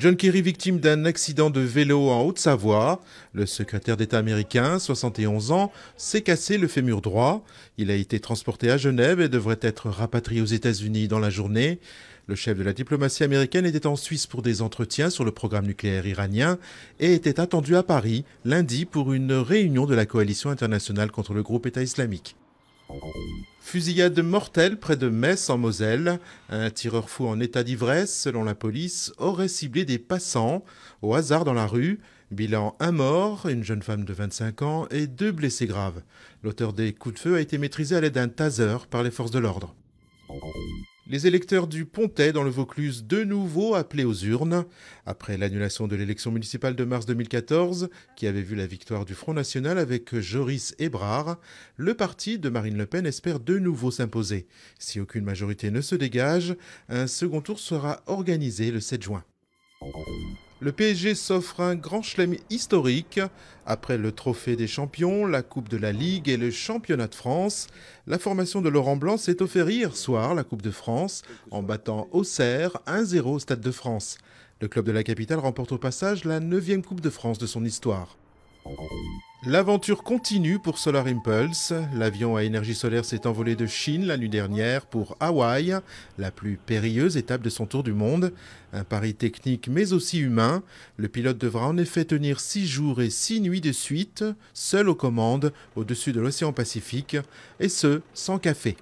John Kerry victime d'un accident de vélo en Haute-Savoie. Le secrétaire d'État américain, 71 ans, s'est cassé le fémur droit. Il a été transporté à Genève et devrait être rapatrié aux États-Unis dans la journée. Le chef de la diplomatie américaine était en Suisse pour des entretiens sur le programme nucléaire iranien et était attendu à Paris lundi pour une réunion de la coalition internationale contre le groupe État islamique. Fusillade mortelle près de Metz en Moselle. Un tireur fou en état d'ivresse, selon la police, aurait ciblé des passants au hasard dans la rue. Bilan: un mort, une jeune femme de 25 ans et 2 blessés graves. L'auteur des coups de feu a été maîtrisé à l'aide d'un taser par les forces de l'ordre. Les électeurs du Pontet dans le Vaucluse de nouveau appelés aux urnes. Après l'annulation de l'élection municipale de mars 2014, qui avait vu la victoire du Front National avec Joris Hébrard, le parti de Marine Le Pen espère de nouveau s'imposer. Si aucune majorité ne se dégage, un second tour sera organisé le 7 juin. Le PSG s'offre un grand chelem historique. Après le trophée des champions, la Coupe de la Ligue et le championnat de France, la formation de Laurent Blanc s'est offert hier soir la Coupe de France en battant Auxerre 1-0 au Stade de France. Le club de la capitale remporte au passage la 9e Coupe de France de son histoire. L'aventure continue pour Solar Impulse. L'avion à énergie solaire s'est envolé de Chine la nuit dernière pour Hawaï, la plus périlleuse étape de son tour du monde. Un pari technique mais aussi humain. Le pilote devra en effet tenir 6 jours et 6 nuits de suite, seul aux commandes, au-dessus de l'océan Pacifique, et ce, sans café.